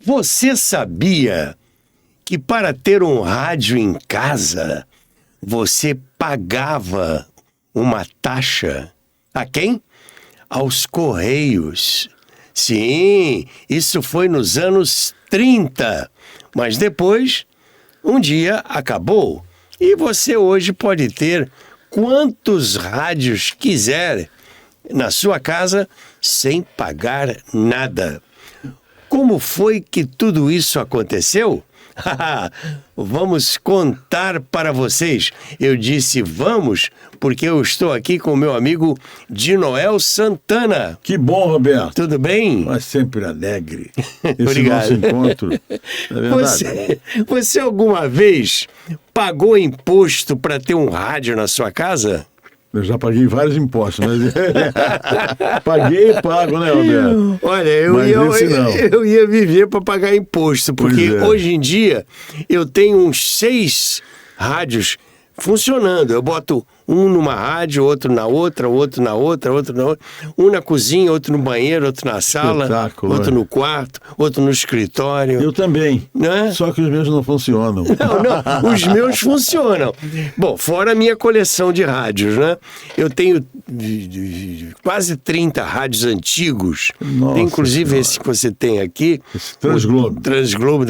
Você sabia que para ter um rádio em casa, você pagava uma taxa? A quem? Aos Correios. Sim, isso foi nos anos 30. Mas depois, um dia acabou. E você hoje pode ter quantos rádios quiser na sua casa sem pagar nada. Como foi que tudo isso aconteceu? Vamos contar para vocês. Eu disse vamos, porque eu estou aqui com o meu amigo Dinoel Santana. Que bom, Roberto. Tudo bem? Mas sempre alegre. Esse Obrigado. nosso encontro. É verdade. Você alguma vez pagou imposto para ter um rádio na sua casa? Eu já paguei vários impostos, mas paguei e pago, né, Roberto? Olha, eu ia viver para pagar imposto, porque hoje em dia eu tenho uns 6 rádios funcionando. Eu boto um numa rádio, outro na outra, outro na outra, outro na outra. Um na cozinha, outro no banheiro, outro na sala, outro no quarto, outro no escritório. Eu também, né? Só que os meus não funcionam. Não, os meus funcionam. Bom, fora a minha coleção de rádios, né? Eu tenho quase 30 rádios antigos. Nossa, tem, inclusive senhora. esse que você tem aqui. Esse Transglobo. Transglobo.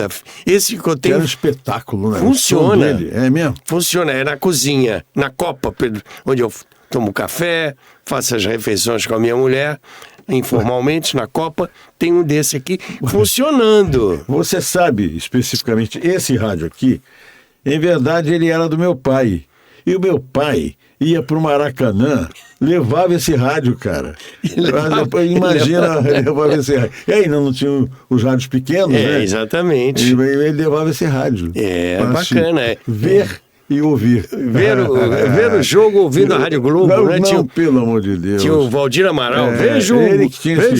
Esse que eu tenho. É um espetáculo, né? Funciona. É mesmo? Funciona, é na cozinha, na copa, onde eu tomo café, faço as refeições com a minha mulher, informalmente, na copa, tem um desse aqui funcionando. Você sabe, especificamente, esse rádio aqui, em verdade, ele era do meu pai. E o meu pai ia para o Maracanã, levava esse rádio, cara. Imagina, levava esse rádio. E aí, não tinha os rádios pequenos, né? Exatamente. E ele levava esse rádio. Bacana. Ver e ouvir. Ver o jogo ouvindo a Rádio Globo, né? Não, pelo amor de Deus. Tinha o Valdir Amaral. Veja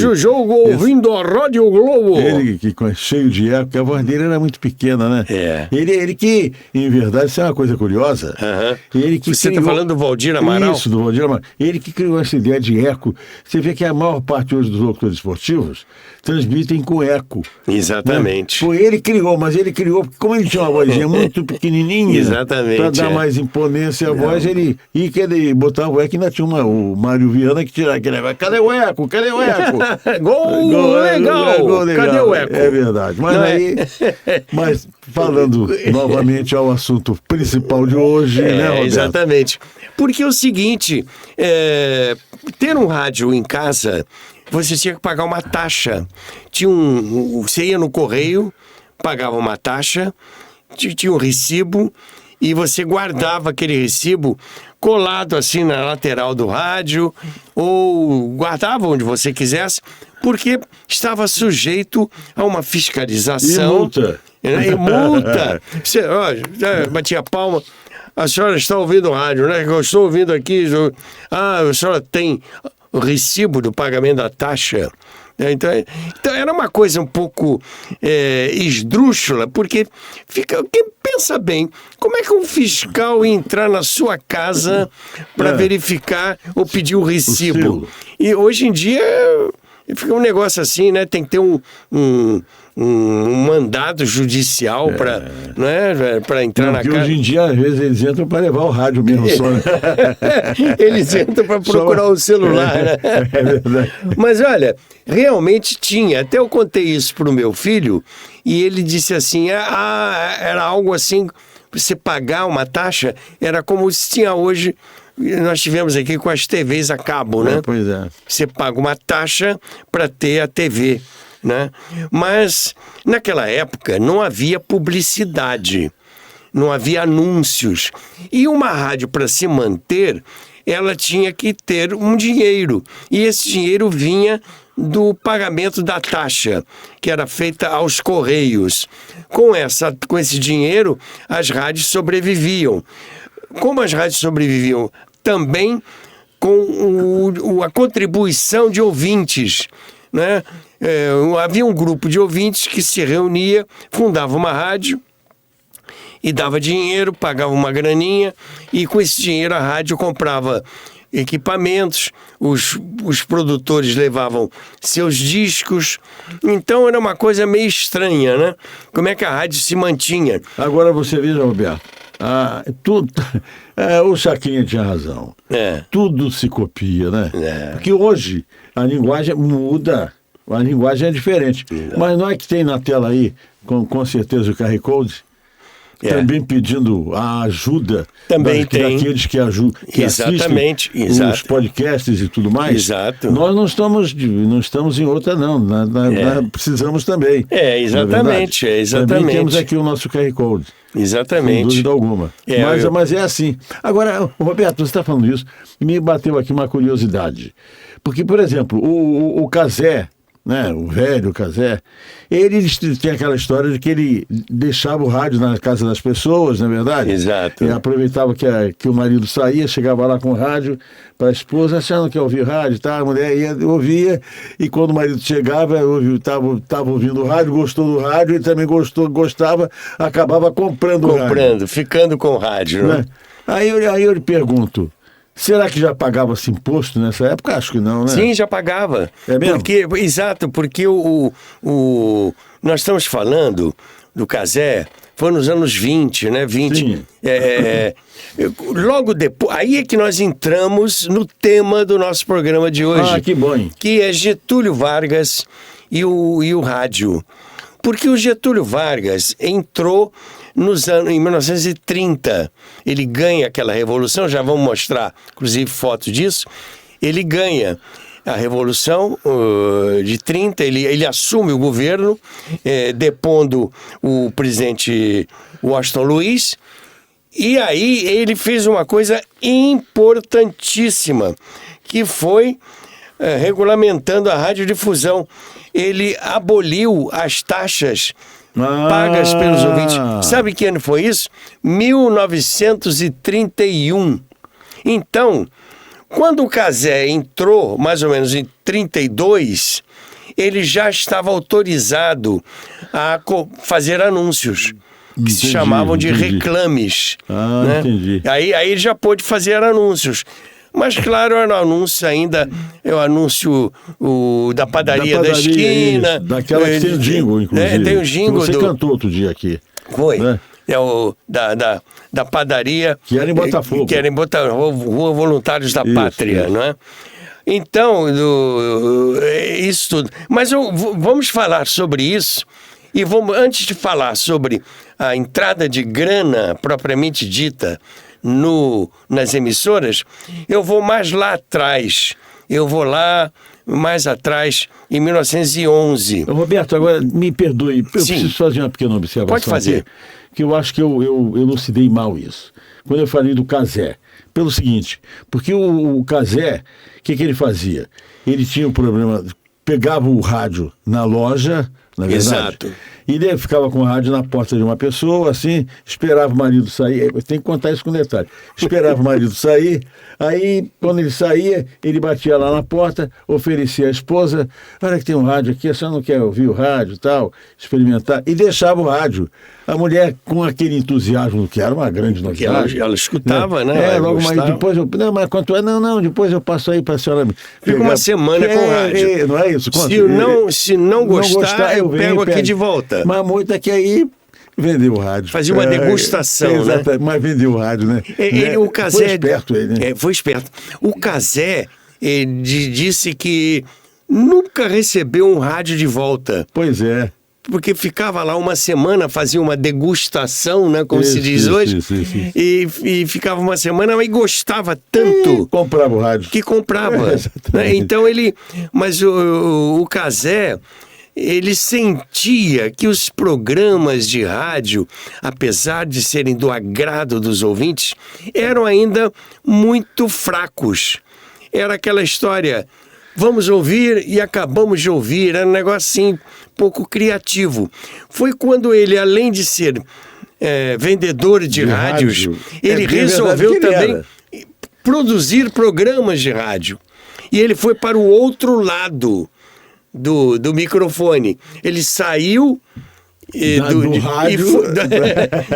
o jogo ouvindo a Rádio Globo. Ele que cheio de eco, porque a voz dele era muito pequena, né? Ele que, em verdade, isso é uma coisa curiosa. Ele que Você está falando do Valdir Amaral? Isso, do Valdir Amaral. Ele que criou essa ideia de eco. Você vê que a maior parte hoje dos locutores esportivos transmitem com eco. Exatamente. Né? Foi ele que criou, mas ele criou, porque como ele tinha uma vozinha muito pequenininha, exatamente, para dar mais imponência à voz, ele botava o eco, ainda tinha o Mário Viana que tirava aquele eco. Cadê o eco? Cadê o eco? Gol legal! Cadê o eco? É verdade. Mas falando novamente ao assunto principal de hoje, né, Roberto? Exatamente. Porque é o seguinte, ter um rádio em casa, você tinha que pagar uma taxa. Você ia no correio, pagava uma taxa, tinha um recibo, e você guardava aquele recibo colado assim na lateral do rádio, ou guardava onde você quisesse, porque estava sujeito a uma fiscalização. E multa. E multa. Você batia a palma. A senhora está ouvindo o rádio, né? Eu estou ouvindo aqui. A senhora tem o recibo do pagamento da taxa. Então era uma coisa um pouco esdrúxula, porque quem pensa bem, como é que um fiscal ia entrar na sua casa para verificar ou pedir o recibo? E hoje em dia fica um negócio assim, né? Tem que ter um mandado judicial para entrar na casa. Hoje em dia, às vezes, eles entram para levar o rádio mesmo só. Né? Eles entram para procurar o celular, né? É verdade. Mas olha, realmente tinha. Até eu contei isso para o meu filho e ele disse assim, era algo assim, você pagar uma taxa, era como se tinha hoje. Nós tivemos aqui com as TVs a cabo, né? Pois é. Você paga uma taxa para ter a TV, né? Mas naquela época não havia publicidade, não havia anúncios. E uma rádio, para se manter, ela tinha que ter um dinheiro. E esse dinheiro vinha do pagamento da taxa, que era feita aos Correios. Com esse dinheiro, as rádios sobreviviam. Como as rádios sobreviviam? Também com a contribuição de ouvintes, né? Havia um grupo de ouvintes que se reunia, fundava uma rádio e dava dinheiro, pagava uma graninha, e com esse dinheiro a rádio comprava equipamentos, os produtores levavam seus discos, então era uma coisa meio estranha, né? Como é que a rádio se mantinha? Agora você veja, Roberto, o Chacrinha tinha razão. Tudo se copia, né? Porque hoje a linguagem muda, a linguagem é diferente. Mas não é que tem na tela aí, com certeza, o QR Code? Também pedindo a ajuda daqueles que Exatamente, assistem os podcasts e tudo mais. Exato. Nós não estamos em outra, não. Precisamos também. Exatamente. Também temos aqui o nosso QR Code. Exatamente. Sem dúvida alguma. Mas é assim. Agora, Roberto, você está falando isso, e me bateu aqui uma curiosidade. Porque, por exemplo, o Cazé, né, o velho Cazé, ele tem aquela história de que ele deixava o rádio na casa das pessoas, não é verdade? Exato. Ele aproveitava que o marido saía, chegava lá com o rádio para a esposa, achando que ia ouvir rádio, tá? A mulher ouvia, e quando o marido chegava, estava ouvindo o rádio, gostou do rádio, ele também gostava, acabava comprando o rádio. Ficando com o rádio, né? Aí eu lhe pergunto, será que já pagava-se imposto nessa época? Acho que não, né? Sim, já pagava. É mesmo? Porque nós estamos falando do Cazé, foi nos anos 20, né? 20. Sim. Logo depois, aí é que nós entramos no tema do nosso programa de hoje. Ah, que bom, hein? Que é Getúlio Vargas e o rádio. Porque o Getúlio Vargas entrou em 1930. Ele ganha aquela revolução, já vamos mostrar, inclusive, fotos disso. Ele ganha a Revolução de 30, ele assume o governo, depondo o presidente Washington Luiz, e aí ele fez uma coisa importantíssima, que foi regulamentando a radiodifusão. Ele aboliu as taxas pagas pelos ouvintes. Sabe que ano foi isso? 1931. Então, quando o Cazé entrou, mais ou menos em 32, ele já estava autorizado a fazer anúncios, que se chamavam de reclames. Né? Entendi. Aí ele já pôde fazer anúncios. Mas, claro, era um anúncio ainda, é o anúncio da padaria da esquina. Isso, daquela que tem o jingle, inclusive. Tem o jingle. Você cantou outro dia aqui. Foi. Né? É o da padaria. Que era em Botafogo. Que era em Botafogo, Rua Voluntários da Pátria, isso. Não é? Então, isso tudo. Mas vamos falar sobre isso. E antes de falar sobre a entrada de grana propriamente dita nas emissoras, eu vou mais lá atrás. Eu vou lá mais atrás, em 1911. Roberto, agora me perdoe, eu preciso fazer uma pequena observação. Pode fazer. Aqui, que eu acho que eu elucidei mal isso. Quando eu falei do Cazé. Pelo seguinte, porque o Cazé, o que ele fazia? Ele tinha um problema, pegava o rádio na loja, na verdade. Exato. E ele ficava com o rádio na porta de uma pessoa, assim, esperava o marido sair. Tem que contar isso com detalhe. Esperava o marido sair, aí, quando ele saía, ele batia lá na porta, oferecia à esposa, olha que tem um rádio aqui, a senhora não quer ouvir o rádio e tal, experimentar, e deixava o rádio. A mulher, com aquele entusiasmo, que era uma grande novidade. Ela escutava, né? Logo mais depois não, mas quanto é? Não, depois eu passo aí para a senhora. Fica uma semana com o rádio. Não é isso? Se não gostar, eu pego aqui de volta. Mas muito é que aí vendeu o rádio. Fazia uma degustação, né? Mas vendeu o rádio, né? O Cazé, foi esperto ele, né? Foi esperto. O Cazé disse que nunca recebeu um rádio de volta. Pois é. Porque ficava lá uma semana, fazia uma degustação, né, como se diz hoje, isso. E ficava uma semana e gostava tanto. Comprava o rádio. Que comprava. Né? Então mas o Cazé, ele sentia que os programas de rádio, apesar de serem do agrado dos ouvintes, eram ainda muito fracos. Era aquela história, vamos ouvir e acabamos de ouvir, era um negócio assim, pouco criativo. Foi quando ele, além de ser vendedor de rádios, ele resolveu também produzir programas de rádio. E ele foi para o outro lado do microfone. Ele saiu do rádio.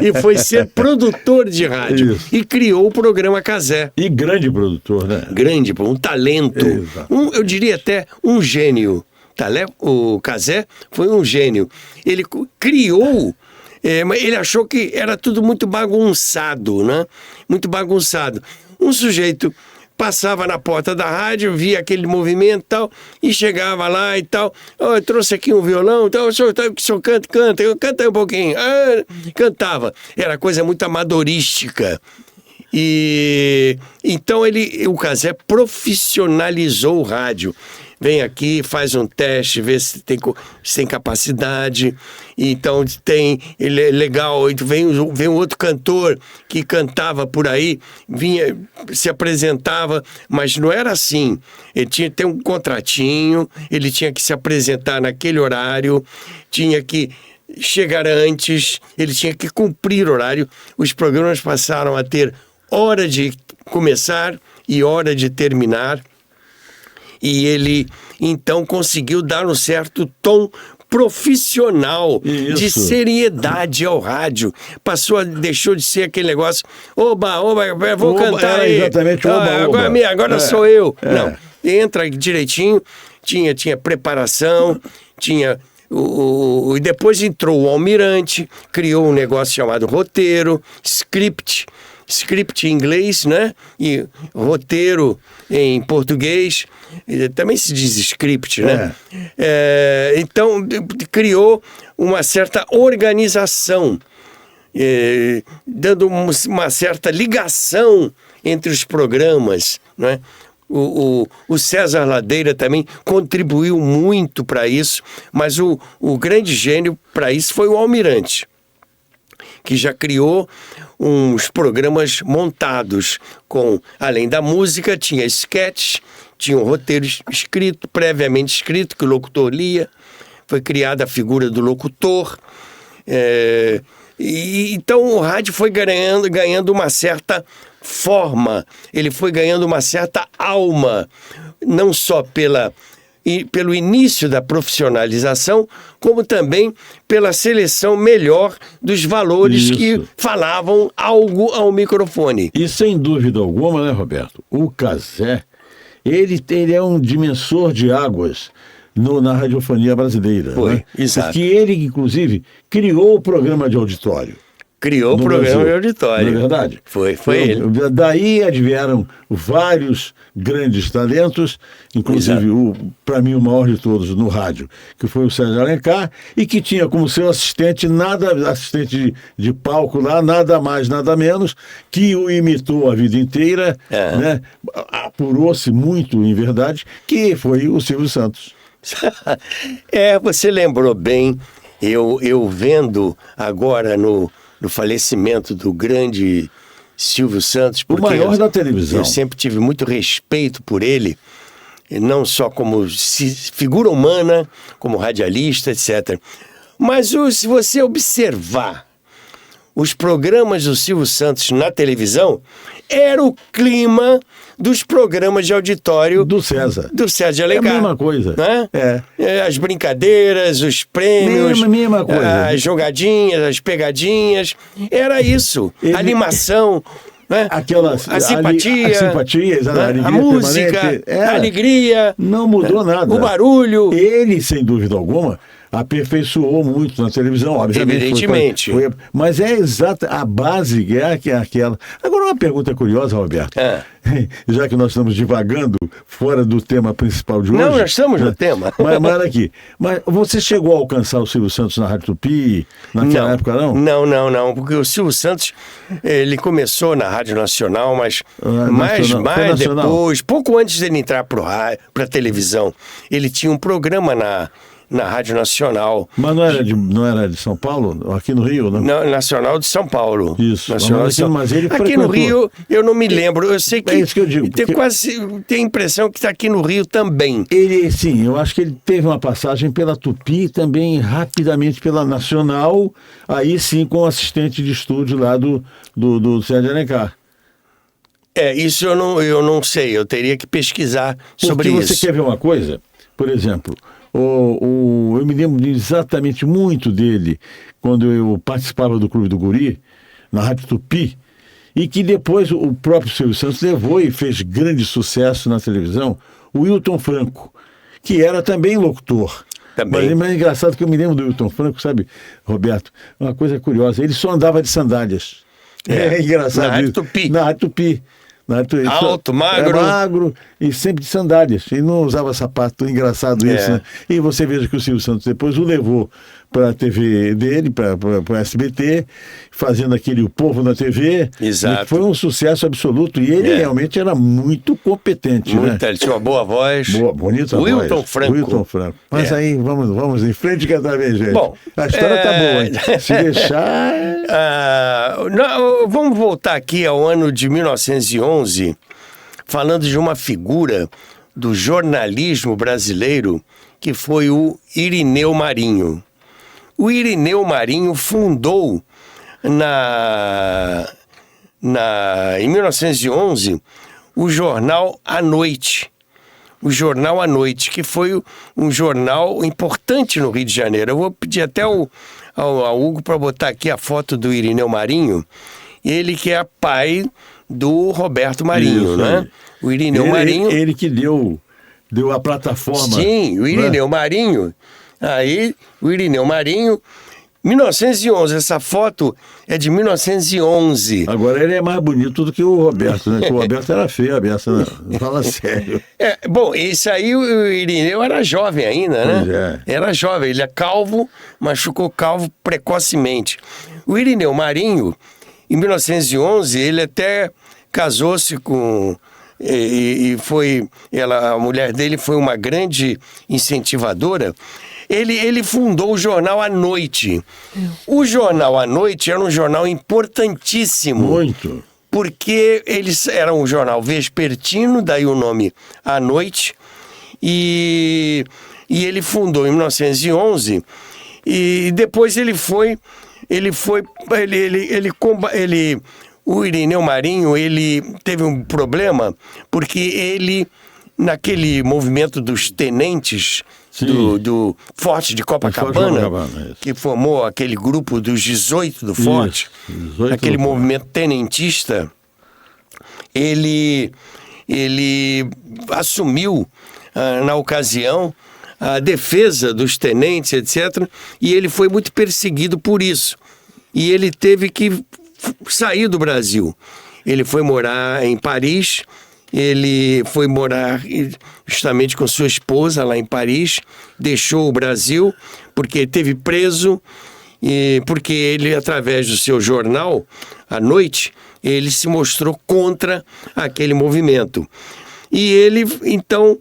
E foi ser produtor de rádio. Isso. E criou o programa Cazé. E grande produtor, né? Grande, um talento. Exato. Eu diria até um gênio. O Cazé foi um gênio. Ele criou... mas ele achou que era tudo muito bagunçado, né? Muito bagunçado. Um sujeito passava na porta da rádio, via aquele movimento e tal, e chegava lá e tal. Oh, eu trouxe aqui um violão, então o senhor canta, eu cantei um pouquinho. Cantava. Era coisa muito amadorística. E então o Cazé profissionalizou o rádio. Vem aqui, faz um teste, vê se tem capacidade. Então ele é legal. Vem um outro cantor que cantava por aí, vinha, se apresentava, mas não era assim. Ele tinha que ter um contratinho, ele tinha que se apresentar naquele horário, tinha que chegar antes, ele tinha que cumprir horário. Os programas passaram a ter hora de começar e hora de terminar. E ele, então, conseguiu dar um certo tom profissional, de seriedade ao rádio. Deixou de ser aquele negócio, oba, vou cantar aí. Exatamente, oba. Agora sou eu. Não, entra direitinho, tinha preparação, tinha... E depois entrou o Almirante, criou um negócio chamado roteiro, script em inglês, né? E roteiro em português. Também se diz script, né? Então, criou uma certa organização, dando uma certa ligação entre os programas, né? O César Ladeira também contribuiu muito para isso, mas o grande gênio para isso foi o Almirante, que já criou uns programas montados além da música, tinha sketch, tinha um roteiro previamente escrito, que o locutor lia, foi criada a figura do locutor, então o rádio foi ganhando uma certa forma, ele foi ganhando uma certa alma, não só pelo início da profissionalização, como também pela seleção melhor dos valores que falavam algo ao microfone. E sem dúvida alguma, né, Roberto, o Cazé, ele é um dimensor de águas na radiofonia brasileira. Foi, né? exato. Porque ele, inclusive, criou o programa de auditório. Criou o programa de auditório. Não é verdade? Foi ele. Daí advieram vários grandes talentos, inclusive, para mim, o maior de todos no rádio, que foi o Sérgio Alencar, e que tinha como seu assistente de palco lá, nada mais, nada menos, que o imitou a vida inteira, né? Apurou-se muito, em verdade, que foi o Silvio Santos. Você lembrou bem, eu vendo agora no falecimento do grande Silvio Santos, porque o maior da televisão. Eu sempre tive muito respeito por ele, não só como figura humana, como radialista, etc. Mas se você observar os programas do Silvio Santos na televisão, era o clima dos programas de auditório do César de Alencar. É a mesma coisa. Né? As brincadeiras, os prêmios, mesma coisa. As jogadinhas, as pegadinhas. Era isso. A animação. Né? A simpatia, a música, a alegria. Não mudou nada. O barulho. Ele, sem dúvida alguma, aperfeiçoou muito na televisão, obviamente. Evidentemente. Mas é exata, a base é aquela. Agora, uma pergunta curiosa, Roberto. Já que nós estamos divagando fora do tema principal de hoje. Não, nós estamos no tema. Mas aqui. Mas você chegou a alcançar o Silvio Santos na Rádio Tupi naquela época, não? Não, porque o Silvio Santos, ele começou na Rádio Nacional, mas mais depois, pouco antes dele entrar para a televisão, ele tinha um programa na Rádio Nacional. Mas não era de São Paulo? Aqui no Rio, não? Nacional de São Paulo. Isso. Mas ele aqui no Rio, eu não me lembro. Eu sei que... É isso que eu digo. Tem a impressão que está aqui no Rio também. Sim, eu acho que ele teve uma passagem pela Tupi, também rapidamente pela Nacional, aí sim com o assistente de estúdio lá do Sérgio Alencar. Isso eu não sei, eu teria que pesquisar sobre isso. Porque você quer ver uma coisa? Por exemplo, eu me lembro exatamente muito dele quando eu participava do Clube do Guri, na Rádio Tupi, e que depois o próprio Silvio Santos levou e fez grande sucesso na televisão, o Wilton Franco, que era também locutor. Também. Mas é mais engraçado que eu me lembro do Wilton Franco, sabe, Roberto? Uma coisa curiosa, ele só andava de sandálias. É engraçado. Na Rádio isso. Tupi. Na Rádio Tupi. Alto, magro. Magro e sempre de sandálias. Ele não usava sapato. Engraçado isso, né? E você veja que o Silvio Santos depois o levou para a TV dele, para o SBT, fazendo aquele O Povo na TV. Exato. E foi um sucesso absoluto. E ele realmente era muito competente, né? Ele tinha uma boa voz. Bonita Wilton voz. Franco. Wilton Franco. Mas aí, vamos em frente que outra vez, gente. Bom, a história tá boa, hein? Se deixar... Vamos voltar aqui ao ano de 1911, falando de uma figura do jornalismo brasileiro, que foi o Irineu Marinho. O Irineu Marinho fundou, em 1911, o jornal A Noite. O Jornal à Noite, que foi um jornal importante no Rio de Janeiro. Eu vou pedir até ao Hugo para botar aqui a foto do Irineu Marinho, ele que é pai do Roberto Marinho, né? O Irineu Marinho... Ele que deu a plataforma. Sim, o Irineu Marinho. Aí, o Irineu Marinho... 1911, essa foto é de 1911. Agora ele é mais bonito do que o Roberto, né? Porque o Roberto era feio, a beça, né? Fala sério. Bom, isso aí o Irineu era jovem ainda, né? Pois é. Era jovem, ele é calvo, mas ficou calvo precocemente. O Irineu Marinho, em 1911, ele até casou-se com... a mulher dele foi uma grande incentivadora. Ele fundou o Jornal à Noite. O Jornal à Noite era um jornal importantíssimo. Muito. Porque era um jornal vespertino, daí o nome À Noite. E ele fundou em 1911. E depois o Irineu Marinho, ele teve um problema, porque ele, naquele movimento dos tenentes do Forte de Copacabana, que formou aquele grupo dos 18 do Forte, aquele movimento tenentista, ele assumiu, na ocasião, a defesa dos tenentes, etc., e ele foi muito perseguido por isso. E ele teve que sair do Brasil. Ele foi morar em Paris, ele foi morar justamente com sua esposa lá em Paris, deixou o Brasil porque esteve preso, porque ele, através do seu jornal, À Noite, ele se mostrou contra aquele movimento. E ele, então,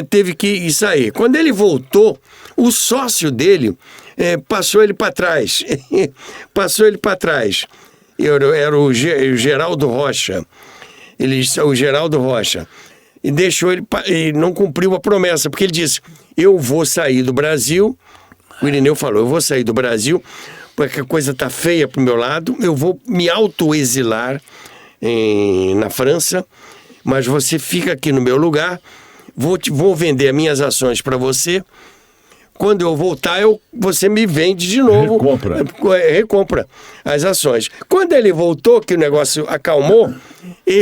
teve que sair. Quando ele voltou, o sócio dele passou ele para trás. Era o Geraldo Rocha. O Geraldo Rocha. E deixou ele não cumpriu a promessa, porque ele disse: eu vou sair do Brasil. O Irineu falou: eu vou sair do Brasil, porque a coisa está feia para o meu lado, eu vou me autoexilar na França, mas você fica aqui no meu lugar, vou vender as minhas ações para você. Quando eu voltar, você me vende de novo. Recompra as ações. Quando ele voltou, que o negócio acalmou,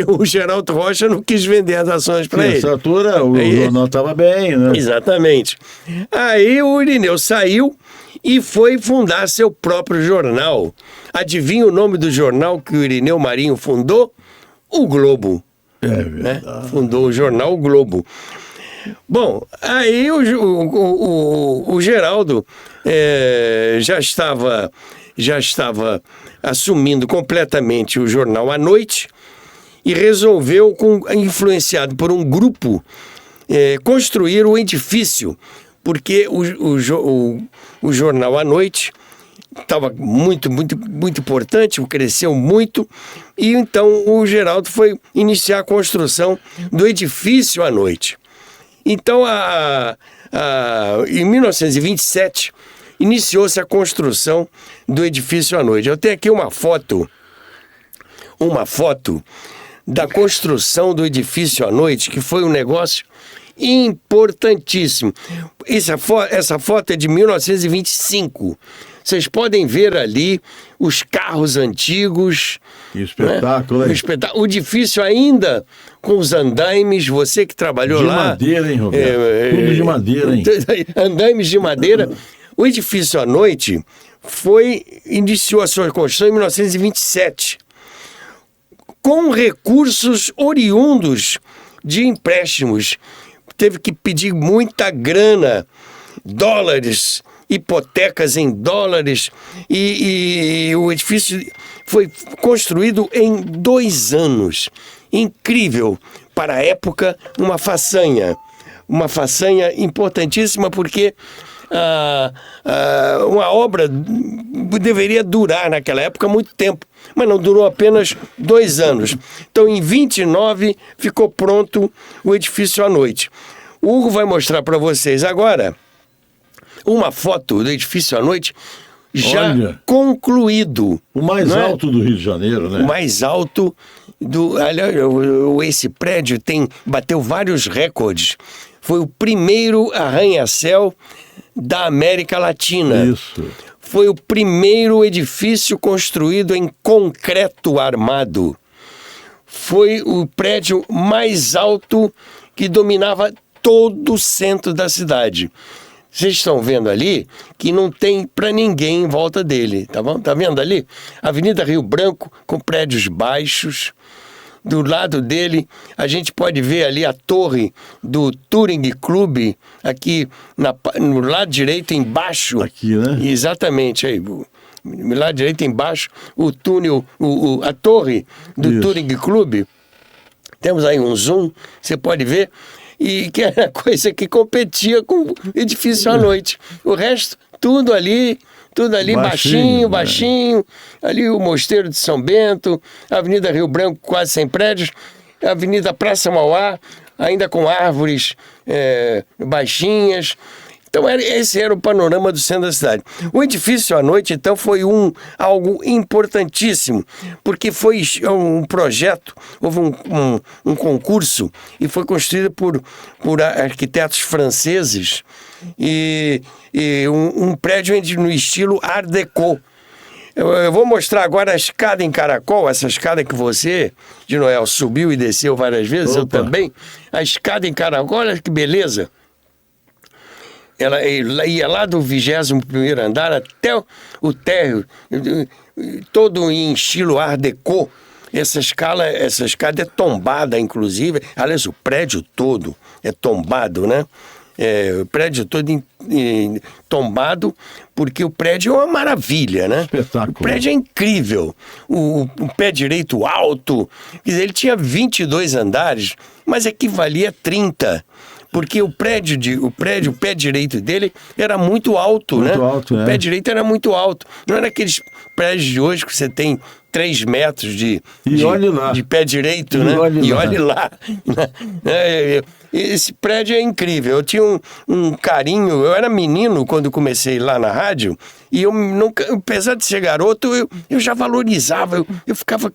o Geraldo Rocha não quis vender as ações para ele. Nessa altura, o jornal estava bem, né? Exatamente. Aí o Irineu saiu e foi fundar seu próprio jornal. Adivinha o nome do jornal que o Irineu Marinho fundou? O Globo. É verdade. Né? Fundou o jornal O Globo. Bom, aí o Geraldo já estava assumindo completamente o jornal À Noite e resolveu, influenciado por um grupo, construir o edifício, porque o jornal À Noite estava muito, muito, muito importante, cresceu muito, e então o Geraldo foi iniciar a construção do edifício À Noite. Então, em 1927, iniciou-se a construção do edifício À Noite. Eu tenho aqui uma foto da construção do edifício À Noite, que foi um negócio importantíssimo. Essa foto é de 1925. Vocês podem ver ali os carros antigos. Que espetáculo, hein? O edifício ainda com os andaimes, você que trabalhou lá. De madeira, hein, Roberto? Tudo de madeira, hein? Andaimes de madeira. O edifício à noite iniciou a sua construção em 1927, com recursos oriundos de empréstimos. Teve que pedir muita grana, dólares, hipotecas em dólares, e o edifício foi construído em 2 anos. Incrível, para a época, uma façanha importantíssima, porque uma obra deveria durar naquela época muito tempo, mas não durou apenas 2 anos. Então, em 29 ficou pronto o edifício à noite. O Hugo vai mostrar para vocês agora uma foto do edifício à noite já concluído. O mais alto do Rio de Janeiro, né? O mais alto esse prédio bateu vários recordes. Foi o primeiro arranha-céu da América Latina. Isso. Foi o primeiro edifício construído em concreto armado. Foi o prédio mais alto que dominava todo o centro da cidade. Vocês estão vendo ali que não tem para ninguém em volta dele, tá bom? Tá vendo ali? Avenida Rio Branco, com prédios baixos. Do lado dele, a gente pode ver ali a torre do Touring Club, aqui no lado direito embaixo. Aqui, né? Exatamente, aí. No lado direito embaixo, o túnel, a torre do Touring Club. Temos aí um zoom, você pode ver. E que era coisa que competia com o edifício à noite. O resto, tudo ali baixinho. Ali o Mosteiro de São Bento, a Avenida Rio Branco quase sem prédios, a Avenida Praça Mauá, ainda com árvores baixinhas. Então esse era o panorama do centro da cidade. O edifício à noite, então, foi algo importantíssimo, porque foi um projeto, houve um concurso e foi construído por arquitetos franceses e um prédio no estilo Art Deco. Eu vou mostrar agora a escada em caracol, essa escada que você, de Noel, subiu e desceu várias vezes. Opa. Eu também. A escada em caracol, olha que beleza. Ela ia lá do 21º andar até o térreo, todo em estilo Art Deco. Essa escada é tombada, inclusive. Aliás, o prédio todo é tombado, né? O prédio todo tombado, porque o prédio é uma maravilha, né? Espetáculo. O prédio é incrível. O pé direito alto, quer dizer, ele tinha 22 andares, mas equivalia a 30. Porque o pé direito dele era muito alto, né? Muito alto, né? O pé direito era muito alto. Não era aqueles prédios de hoje que você tem 3 metros de pé direito, né? E olhe lá. Esse prédio é incrível. Eu tinha um carinho. Eu era menino quando comecei lá na rádio e eu nunca, apesar de ser garoto, eu já valorizava. Eu ficava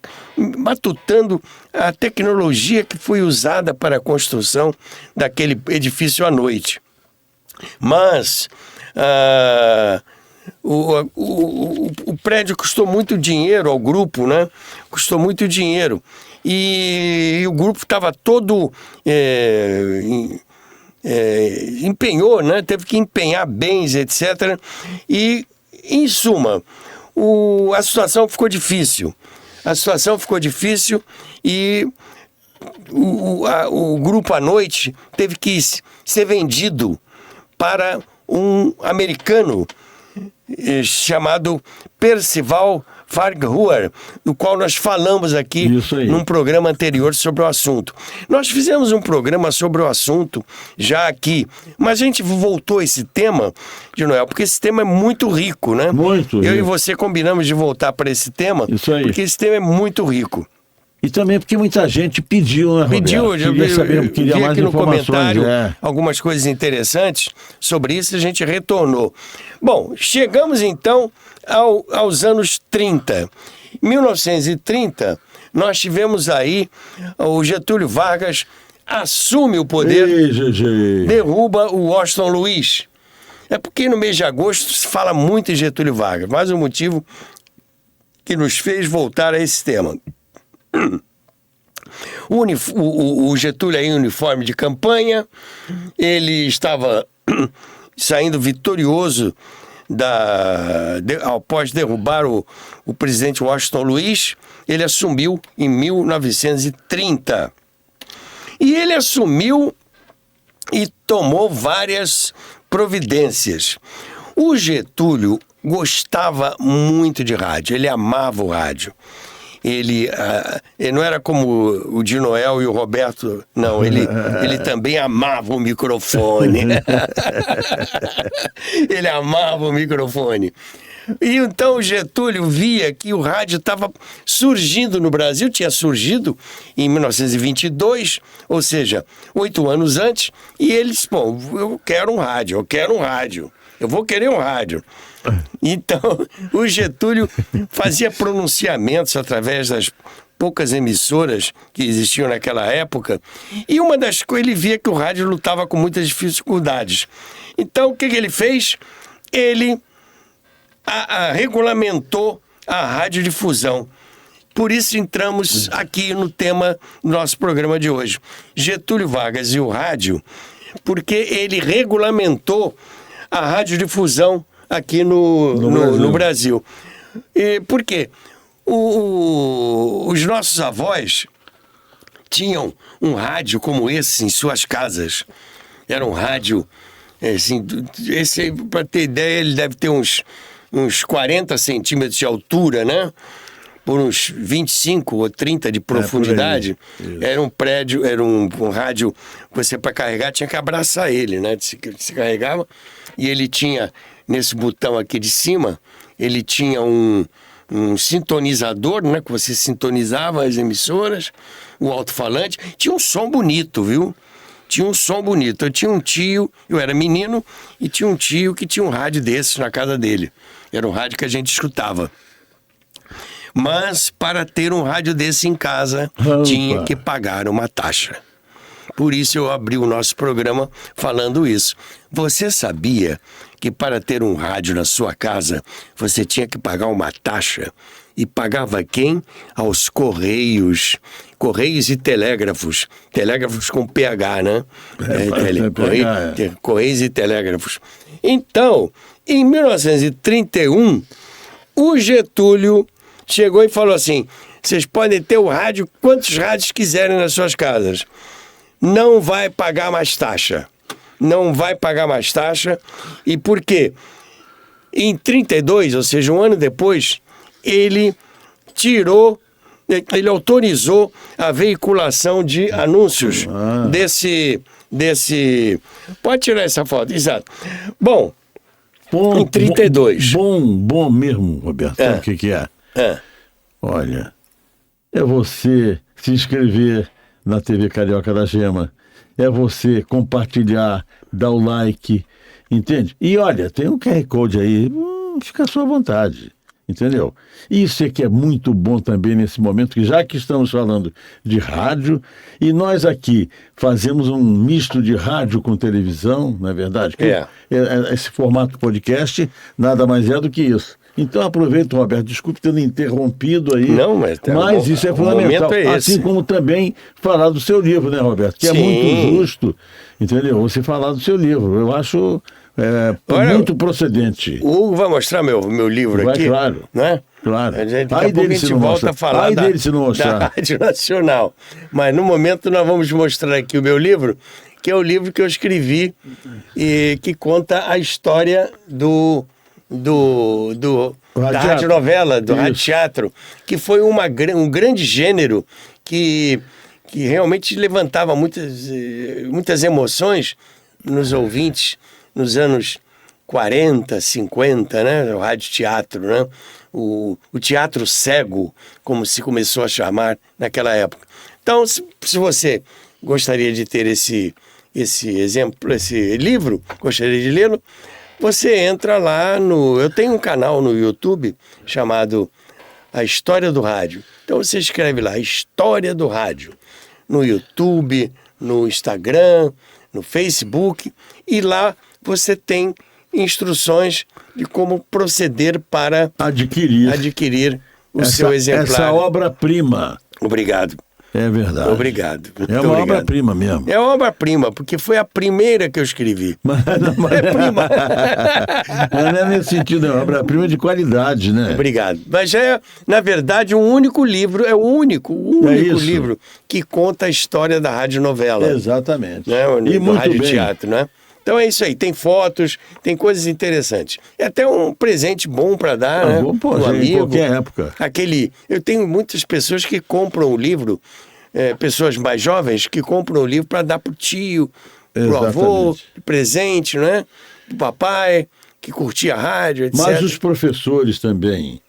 matutando a tecnologia que foi usada para a construção daquele edifício à noite. Mas o prédio custou muito dinheiro ao grupo, né? Custou muito dinheiro. E o grupo estava todo... empenhou, né? Teve que empenhar bens, etc. E, em suma, a situação ficou difícil. E o grupo à noite teve que ser vendido para um americano chamado Percival Farquhar, do qual nós falamos aqui num programa anterior sobre o assunto. Nós fizemos um programa sobre o assunto já aqui, mas a gente voltou a esse tema, de Noel, porque esse tema é muito rico, né? Muito rico. Eu e você combinamos de voltar para esse tema, porque esse tema é muito rico. E também porque muita gente pediu, né, Roberto? Queria mais aqui no informações. Comentário algumas coisas interessantes sobre isso, a gente retornou. Bom, chegamos então aos anos 30. Em 1930, nós tivemos aí o Getúlio Vargas assume o poder, Ei, GG. derruba o Washington Luiz. É porque no mês de agosto se fala muito em Getúlio Vargas, mais um motivo que nos fez voltar a esse tema. O Getúlio aí em uniforme de campanha, ele estava saindo vitorioso após derrubar o presidente Washington Luiz. Ele assumiu em 1930. E ele assumiu e tomou várias providências. O Getúlio gostava muito de rádio, ele amava o rádio. Ele não era como o de Noel e o Roberto, não, ele também amava o microfone. Ele amava o microfone. E então o Getúlio via que o rádio estava surgindo no Brasil, tinha surgido em 1922, ou seja, 8 anos antes, e ele disse, bom, eu quero um rádio, eu vou querer um rádio. Então, o Getúlio fazia pronunciamentos através das poucas emissoras que existiam naquela época, e uma das coisas, ele via que o rádio lutava com muitas dificuldades. Então, o que ele fez? Ele regulamentou a radiodifusão. Por isso entramos aqui no tema do nosso programa de hoje. Getúlio Vargas e o rádio, porque ele regulamentou a radiodifusão aqui no Brasil. E por quê? Os nossos avós tinham um rádio como esse em suas casas. Era um rádio, assim, esse, para ter ideia, ele deve ter uns 40 centímetros de altura, né? Por uns 25 ou 30 de profundidade. Era um prédio, era um rádio, você para carregar tinha que abraçar ele, né? Se carregava, e ele tinha, nesse botão aqui de cima, ele tinha um sintonizador, né? Que você sintonizava as emissoras, o alto-falante, tinha um som bonito, viu? Tinha um som bonito. Eu tinha um tio, eu era menino, e tinha um tio que tinha um rádio desses na casa dele. Era um rádio que a gente escutava. Mas para ter um rádio desse em casa, tinha que pagar uma taxa. Por isso eu abri o nosso programa falando isso. Você sabia que para ter um rádio na sua casa, você tinha que pagar uma taxa? E pagava quem? Aos Correios. Correios e telégrafos. Telégrafos com PH, né? Correios e telégrafos. Então, em 1931, o Getúlio chegou e falou assim, vocês podem ter o rádio, quantos rádios quiserem nas suas casas. Não vai pagar mais taxa. Não vai pagar mais taxa. E por quê? Em 32, ou seja, um ano depois, ele autorizou a veiculação de anúncios desse... Pode tirar essa foto, exato. Bom, em 32. Bom mesmo, Roberto. Sabe o que é? Olha, é você se inscrever na TV Carioca da Gema, é você compartilhar, dar o like, entende? E olha, tem um QR Code aí, fica à sua vontade, entendeu? Isso é que é muito bom também nesse momento, que já que estamos falando de rádio, e nós aqui fazemos um misto de rádio com televisão, não é verdade? Esse formato podcast nada mais é do que isso. Então aproveita, Roberto, desculpe ter interrompido aí. Não, mas isso é fundamental. Assim como também falar do seu livro, né, Roberto? Que é muito justo, entendeu? Você falar do seu livro. Eu acho muito procedente. O Hugo vai mostrar meu livro aqui. Claro. Né? Claro. Daqui a pouco a gente volta a falar da Rádio Nacional. Mas no momento nós vamos mostrar aqui o meu livro, que é o livro que eu escrevi e que conta a história da radionovela, do radioteatro, que foi um grande gênero que realmente levantava muitas emoções nos ouvintes nos anos 40, 50, né? O radioteatro, né? O teatro cego, como se começou a chamar naquela época. Então, se você gostaria de ter esse exemplo, esse livro, gostaria de lê-lo, você entra lá eu tenho um canal no YouTube chamado A História do Rádio. Então você escreve lá, História do Rádio, no YouTube, no Instagram, no Facebook, e lá você tem instruções de como proceder para adquirir o seu exemplar. Essa obra-prima. Obrigado. É verdade. Obrigado. É uma obra-prima mesmo. É uma obra-prima, porque foi a primeira que eu escrevi. É prima. Não é nesse sentido, é uma obra-prima de qualidade, né? Obrigado. Mas é, na verdade, o único livro livro que conta a história da radionovela. Exatamente. Né? E do muito radioteatro, né? Então é isso aí, tem fotos, tem coisas interessantes. É até um presente bom para dar, né? Bom, pô, um amigo. em qualquer época. Eu tenho muitas pessoas que compram o livro, pessoas mais jovens que compram o livro para dar pro tio, pro avô, de presente, né? Pro papai, que curtia a rádio, etc. Mas os professores também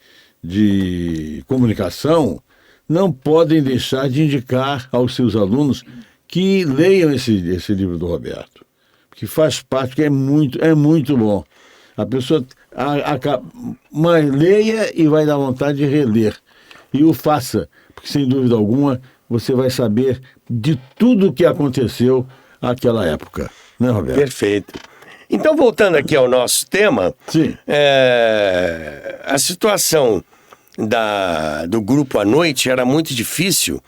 de comunicação não podem deixar de indicar aos seus alunos que leiam esse livro do Roberto, que faz parte, que é muito bom. A pessoa mas leia e vai dar vontade de reler. E o faça, porque sem dúvida alguma você vai saber de tudo o que aconteceu naquela época. Né, Roberto? Perfeito. Então, voltando aqui ao nosso tema, Sim. A situação do grupo à noite era muito difícil,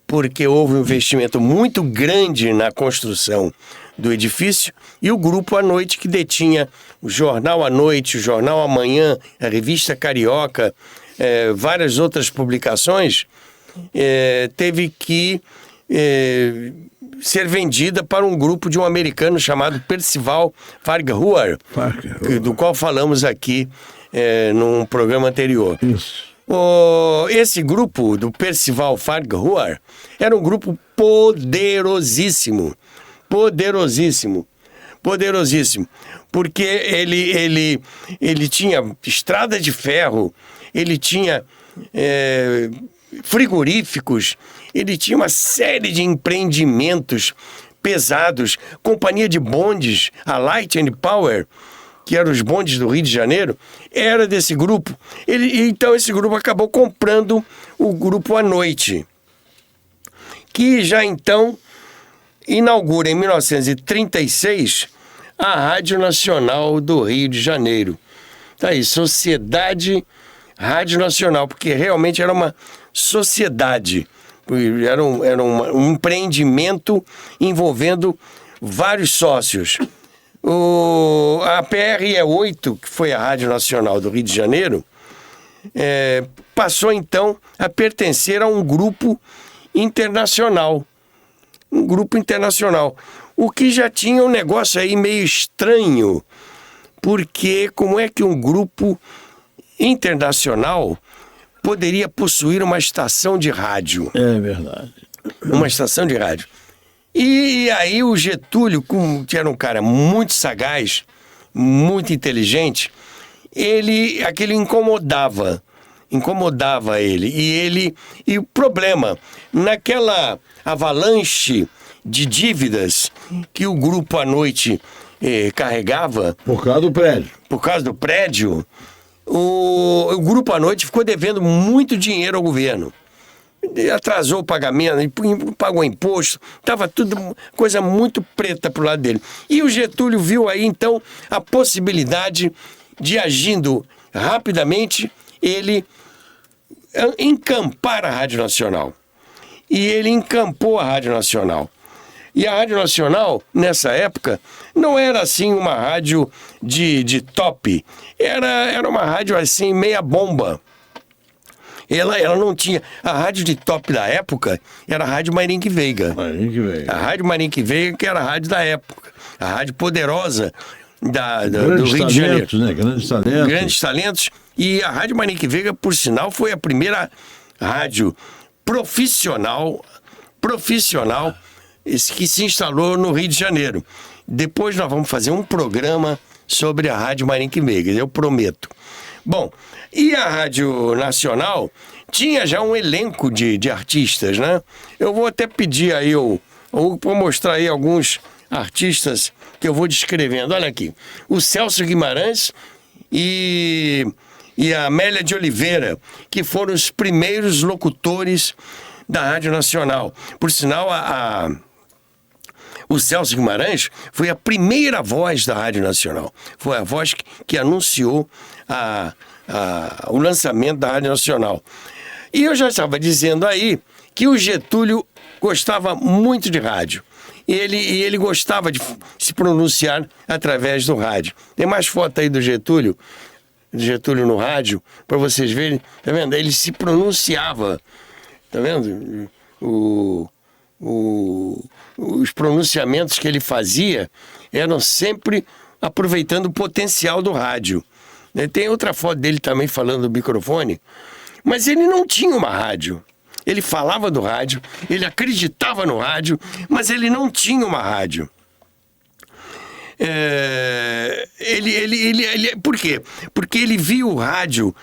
porque houve um investimento muito grande na construção do edifício, e o grupo à noite, que detinha o Jornal à Noite, o Jornal Amanhã, a Revista Carioca, várias outras publicações, teve que ser vendida para um grupo de um americano chamado Percival Farquhar, do qual falamos aqui num programa anterior. Isso. Esse grupo do Percival Farquhar era um grupo poderosíssimo, porque ele tinha estrada de ferro, ele tinha frigoríficos, ele tinha uma série de empreendimentos pesados, companhia de bondes, a Light and Power, que eram os bondes do Rio de Janeiro, era desse grupo. Então esse grupo acabou comprando o grupo à noite, que já então inaugura em 1936 a Rádio Nacional do Rio de Janeiro. Tá aí, Sociedade Rádio Nacional, porque realmente era uma sociedade, era um empreendimento envolvendo vários sócios. A PRE8, que foi a Rádio Nacional do Rio de Janeiro, passou então a pertencer a um grupo internacional. O que já tinha um negócio aí meio estranho, porque como é que um grupo internacional poderia possuir uma estação de rádio? É verdade. Uma estação de rádio. E aí o Getúlio, que era um cara muito sagaz, muito inteligente, aquele incomodava ele. E o problema, naquela avalanche de dívidas que o grupo à noite carregava... Por causa do prédio. O grupo à noite ficou devendo muito dinheiro ao governo. Atrasou o pagamento, pagou imposto, estava tudo coisa muito preta pro lado dele. E o Getúlio viu aí, então, a possibilidade de, agindo rapidamente, ele encampar a Rádio Nacional. E ele encampou a Rádio Nacional. E a Rádio Nacional, nessa época, não era assim uma rádio de top. Era uma rádio assim, meia bomba. Ela não tinha... A rádio de top da época era a Rádio Marinique Veiga. A Rádio Marinique Veiga, que era a rádio da época. A rádio poderosa do Rio de Janeiro. Né? Grandes talentos. E a Rádio Marinique Veiga, por sinal, foi a primeira rádio profissional que se instalou no Rio de Janeiro. Depois nós vamos fazer um programa sobre a Rádio Marinique Veiga, eu prometo. Bom, e a Rádio Nacional tinha já um elenco de artistas, né? Eu vou até pedir aí, vou mostrar aí alguns artistas que eu vou descrevendo. Olha aqui, o Celso Guimarães e a Amélia de Oliveira, que foram os primeiros locutores da Rádio Nacional. Por sinal, a O Celso Guimarães foi a primeira voz da Rádio Nacional. Foi a voz que anunciou o lançamento da Rádio Nacional. E eu já estava dizendo aí que o Getúlio gostava muito de rádio. E ele gostava de se pronunciar através do rádio. Tem mais foto aí do Getúlio no rádio, para vocês verem. Tá vendo? Ele se pronunciava. Tá vendo? Os pronunciamentos que ele fazia eram sempre aproveitando o potencial do rádio. Tem outra foto dele também falando do microfone, mas ele não tinha uma rádio. Ele falava do rádio, ele acreditava no rádio, mas ele não tinha uma rádio. Por quê? Porque ele via o rádio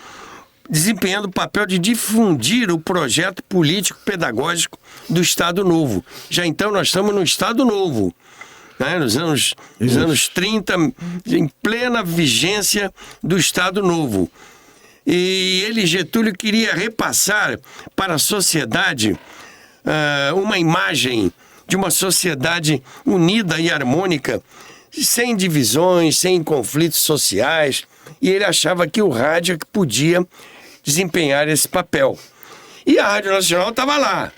desempenhando o papel de difundir o projeto político-pedagógico do Estado Novo. Já então nós estamos no Estado Novo, né? Nos anos 30, em plena vigência do Estado Novo. E Getúlio, queria repassar para a sociedade uma imagem de uma sociedade unida e harmônica, sem divisões, sem conflitos sociais, e ele achava que o rádio podia desempenhar esse papel. E a Rádio Nacional estava lá.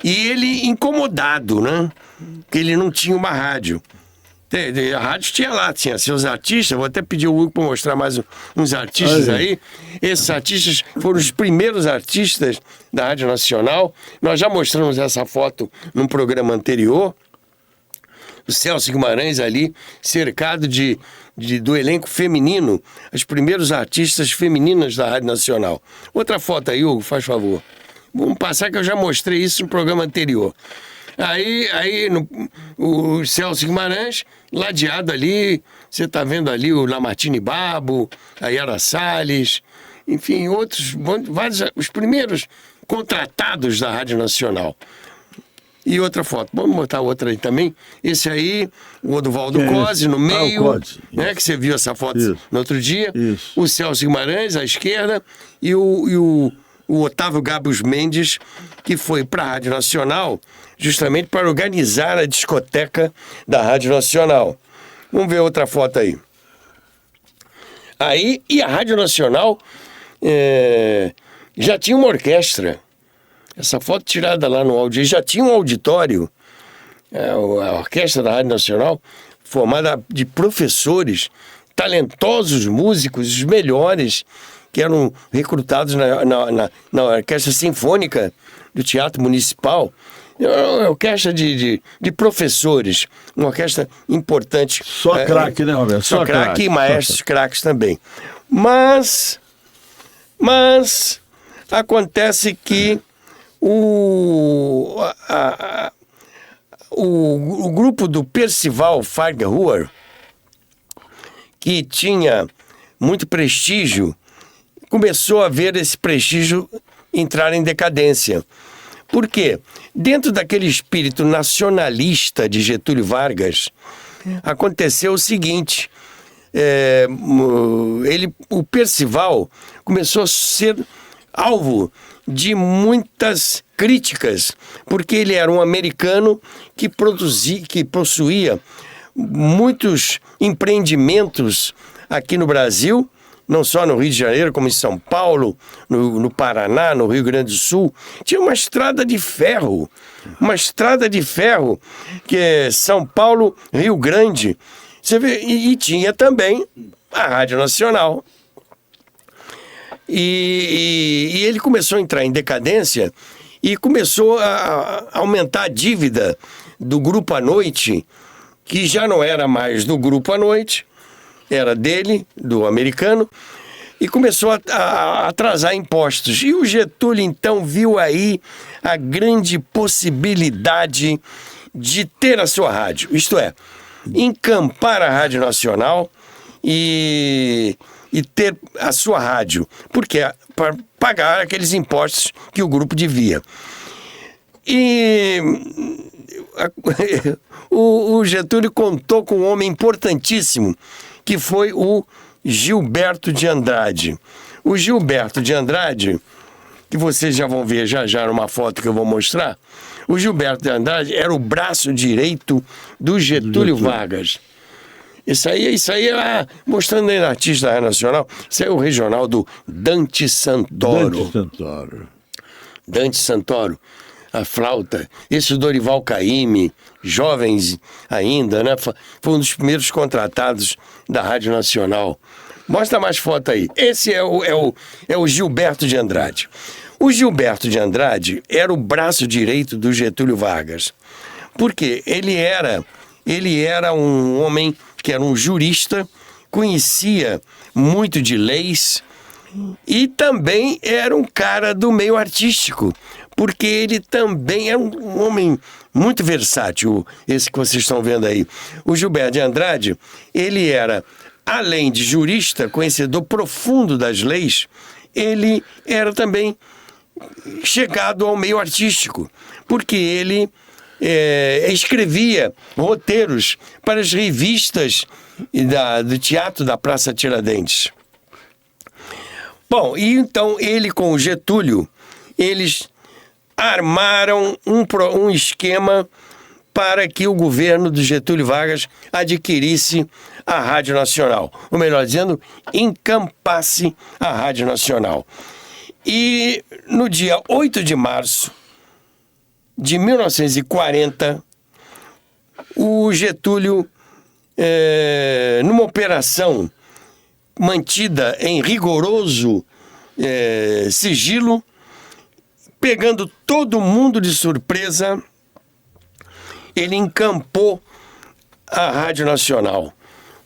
E ele incomodado, né? Que ele não tinha uma rádio. A rádio tinha seus artistas, vou até pedir o Hugo para mostrar mais uns artistas aí. Esses artistas foram os primeiros artistas da Rádio Nacional. Nós já mostramos essa foto num programa anterior. O Celso Guimarães ali, cercado do elenco feminino, os primeiros artistas femininas da Rádio Nacional. Outra foto aí, Hugo, faz favor. Vamos passar que eu já mostrei isso no programa anterior. O Celso Guimarães, ladeado ali, você está vendo ali o Lamartine Babo, a Yara Salles, enfim, vários, os primeiros contratados da Rádio Nacional. E outra foto, vamos botar outra aí também. Esse aí, o Oduvaldo Cosi no meio, né, que você viu essa foto no outro dia. Isso. O Celso Guimarães à esquerda e o Otávio Gabos Mendes, que foi para a Rádio Nacional justamente para organizar a discoteca da Rádio Nacional. Vamos ver outra foto aí. E a Rádio Nacional já tinha uma orquestra. Essa foto tirada lá no auditório, já tinha um auditório. A orquestra da Rádio Nacional, formada de professores, talentosos músicos, os melhores, que eram recrutados na Orquestra Sinfônica do Teatro Municipal. Uma orquestra de professores, uma orquestra importante. Só craque, né, Roberto? Só craque e maestros craques também. Mas acontece que o grupo do Percival Farquhar, que tinha muito prestígio, começou a ver esse prestígio entrar em decadência. Por quê? Dentro daquele espírito nacionalista de Getúlio Vargas, aconteceu o seguinte: o Percival começou a ser alvo de muitas críticas, porque ele era um americano que possuía muitos empreendimentos aqui no Brasil, não só no Rio de Janeiro, como em São Paulo, no Paraná, no Rio Grande do Sul. Tinha uma estrada de ferro, que é São Paulo, Rio Grande. Você vê, e tinha também a Rádio Nacional. E ele começou a entrar em decadência e começou a aumentar a dívida do Grupo à Noite, que já não era mais do Grupo à Noite, era dele, do americano, e começou a atrasar impostos. E o Getúlio, então, viu aí a grande possibilidade de ter a sua rádio, isto é, encampar a Rádio Nacional e ter a sua rádio, porque para pagar aqueles impostos que o grupo devia. E o Getúlio contou com um homem importantíssimo, que foi o Gilberto de Andrade. O Gilberto de Andrade, que vocês já vão ver já numa foto que eu vou mostrar, O Gilberto de Andrade era o braço direito do Getúlio Vargas. Isso aí mostrando aí no Artista da Nacional, isso aí é o regional do Dante Santoro. Dante Santoro, a flauta. Esse Dorival Caymmi, jovens ainda, né? Foi um dos primeiros contratados da Rádio Nacional. Mostra mais foto aí. Esse é o Gilberto de Andrade. O Gilberto de Andrade era o braço direito do Getúlio Vargas. Por quê? Ele era um homem que era um jurista, conhecia muito de leis e também era um cara do meio artístico, porque ele também é um homem muito versátil, esse que vocês estão vendo aí. O Gilberto de Andrade, ele era, além de jurista, conhecedor profundo das leis, ele era também chegado ao meio artístico, porque ele escrevia roteiros para as revistas do Teatro da Praça Tiradentes. Bom, e então ele com o Getúlio, eles armaram um esquema para que o governo do Getúlio Vargas adquirisse a Rádio Nacional. Ou melhor dizendo, encampasse a Rádio Nacional. E no dia 8 de março de 1940, o Getúlio, numa operação mantida em rigoroso sigilo, pegando todo mundo de surpresa, ele encampou a Rádio Nacional,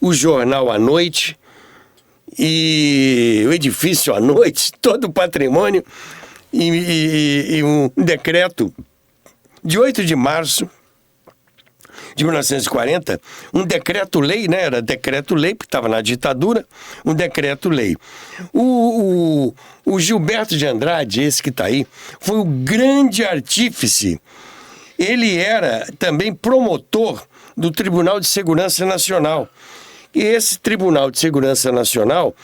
o jornal à noite e o edifício à noite, todo o patrimônio, e um decreto de 8 de março de 1940, um decreto-lei, né? Era decreto-lei, porque estava na ditadura, um decreto-lei. O Gilberto de Andrade, esse que está aí, foi o grande artífice. Ele era também promotor do Tribunal de Segurança Nacional. E esse Tribunal de Segurança Nacional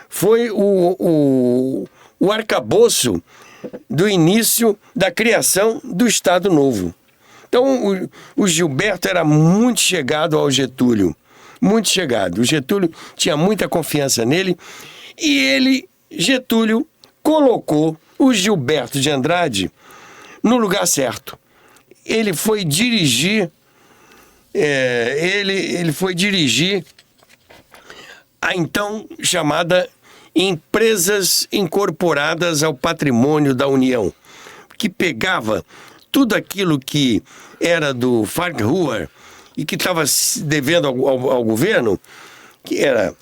foi o arcabouço do início da criação do Estado Novo. Então, o Gilberto era muito chegado ao Getúlio, muito chegado. O Getúlio tinha muita confiança nele e Getúlio, colocou o Gilberto de Andrade no lugar certo. Ele foi dirigir, ele foi dirigir a então chamada Empresas Incorporadas ao Patrimônio da União, que pegava tudo aquilo que era do Farquhar e que estava devendo ao governo, que era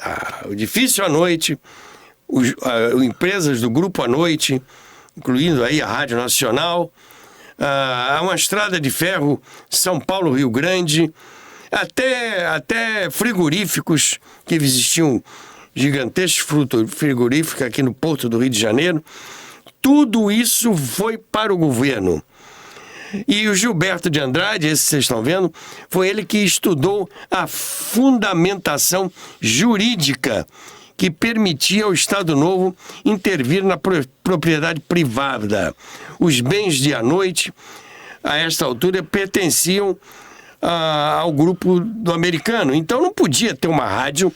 o edifício à noite, empresas do Grupo à Noite, incluindo aí a Rádio Nacional, uma estrada de ferro São Paulo-Rio Grande, até frigoríficos, que existiam gigantescos frigoríficos aqui no Porto do Rio de Janeiro. Tudo isso foi para o governo. E o Gilberto de Andrade, esse que vocês estão vendo, foi ele que estudou a fundamentação jurídica que permitia ao Estado Novo intervir na propriedade privada. Os bens de à noite, a esta altura, pertenciam ao grupo do americano. Então não podia ter uma rádio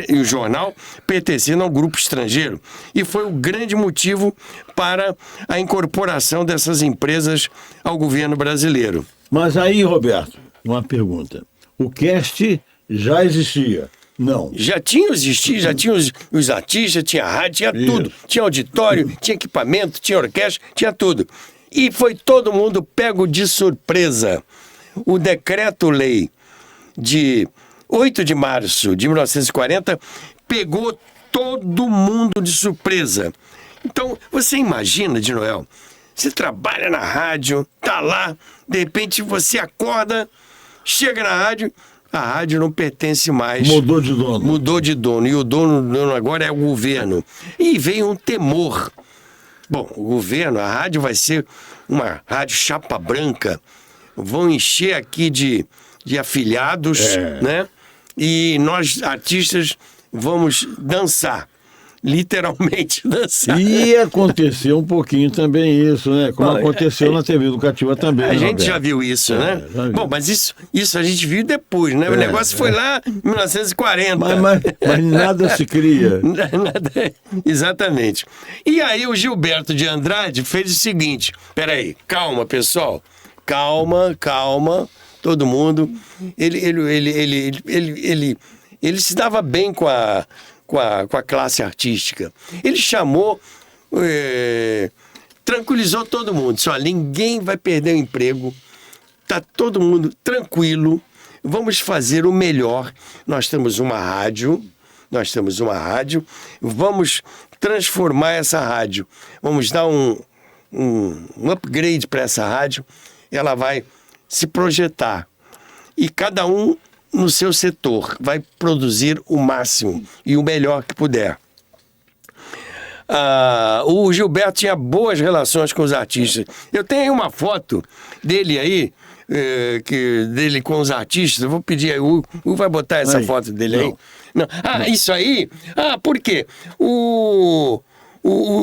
e um jornal pertencendo ao grupo estrangeiro. E foi o grande motivo para a incorporação dessas empresas ao governo brasileiro. Mas aí, Roberto, uma pergunta. O cast já existia? Não. Já tinha os artistas, tinha rádio, tinha tudo. Tinha auditório, tinha equipamento, tinha orquestra, tinha tudo. E foi todo mundo pego de surpresa. O decreto-lei de 8 de março de 1940 pegou todo mundo de surpresa. Então, você imagina, de Noel, você trabalha na rádio, tá lá, de repente você acorda, chega na rádio, a rádio não pertence mais. Mudou de dono. Mudou de dono, e o dono agora é o governo. E veio um temor. Bom, o governo, a rádio vai ser uma rádio chapa branca, vão encher aqui de afiliados, né? E nós, artistas, vamos dançar. literalmente dançar. E aconteceu um pouquinho também isso, né? Como aconteceu na TV Educativa também. A né, gente Roberto? já viu isso, né? já viu. Bom, mas isso a gente viu depois, né? O negócio foi lá em 1940. Mas nada se cria. Exatamente. E aí o Gilberto de Andrade fez o seguinte: peraí, calma, pessoal. Calma, todo mundo. Ele se dava bem com a classe artística. Ele chamou, tranquilizou todo mundo. Disse, olha, ninguém vai perder o emprego. Tá todo mundo tranquilo. Vamos fazer o melhor. Nós temos uma rádio. Vamos transformar essa rádio. Vamos dar um upgrade para essa rádio. Ela vai se projetar. E cada um no seu setor vai produzir o máximo e o melhor que puder. O Gilberto tinha boas relações com os artistas. Eu tenho aí uma foto dele aí, dele com os artistas. Eu vou pedir aí, o vai botar essa foto dele aí? Não. Isso aí? Por quê? O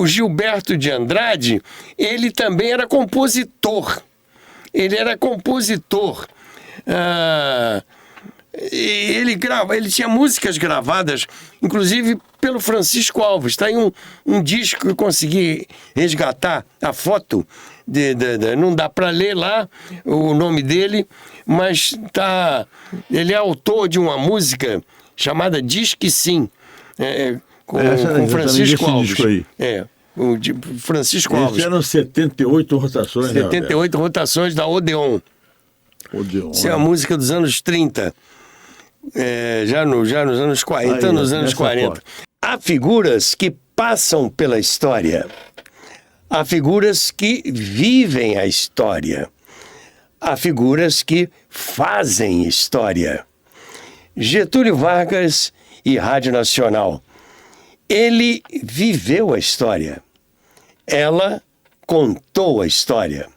Gilberto de Andrade, ele também era compositor. Ele ele tinha músicas gravadas, inclusive pelo Francisco Alves. Está aí um disco que eu consegui resgatar a foto. Não dá para ler lá o nome dele, mas ele é autor de uma música chamada Diz Que Sim, com Francisco Alves. Aí. O Francisco Alves. Eram 78 rotações. 78 rotações da Odeon. Isso é a música dos anos 30. Já nos anos 40. Nos anos 40. Há figuras que passam pela história. Há figuras que vivem a história. Há figuras que fazem história. Getúlio Vargas e Rádio Nacional. Ele viveu a história. Ela contou a história.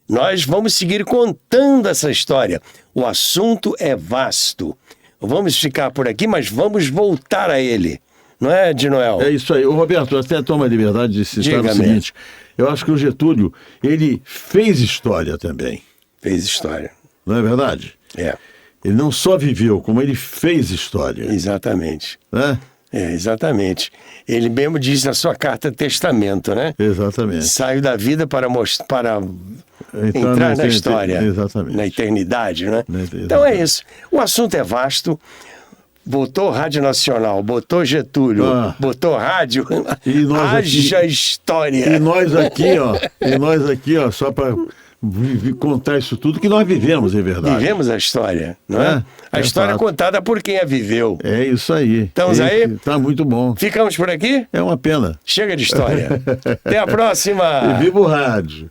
Nós vamos seguir contando essa história. O assunto é vasto. Vamos ficar por aqui, mas vamos voltar a ele. Não é, de Noel? É isso aí. Roberto, eu até tomo a liberdade de citar o seguinte. Eu acho que o Getúlio, ele fez história também. Fez história. Não é verdade? É. Ele não só viveu, como ele fez história. Exatamente. Né? Exatamente. Ele mesmo diz na sua carta testamento, né? Exatamente. Saiu da vida para entrar na história. Exatamente. Na eternidade, né? Então é isso. O assunto é vasto. Botou Rádio Nacional, botou Getúlio, botou rádio, haja história. E nós aqui, ó, só para contar isso tudo que nós vivemos, é verdade. Vivemos a história, não é? A história contada por quem a viveu. É isso aí. Estamos aí? Tá muito bom. Ficamos por aqui? É uma pena. Chega de história. Até a próxima. E viva o rádio.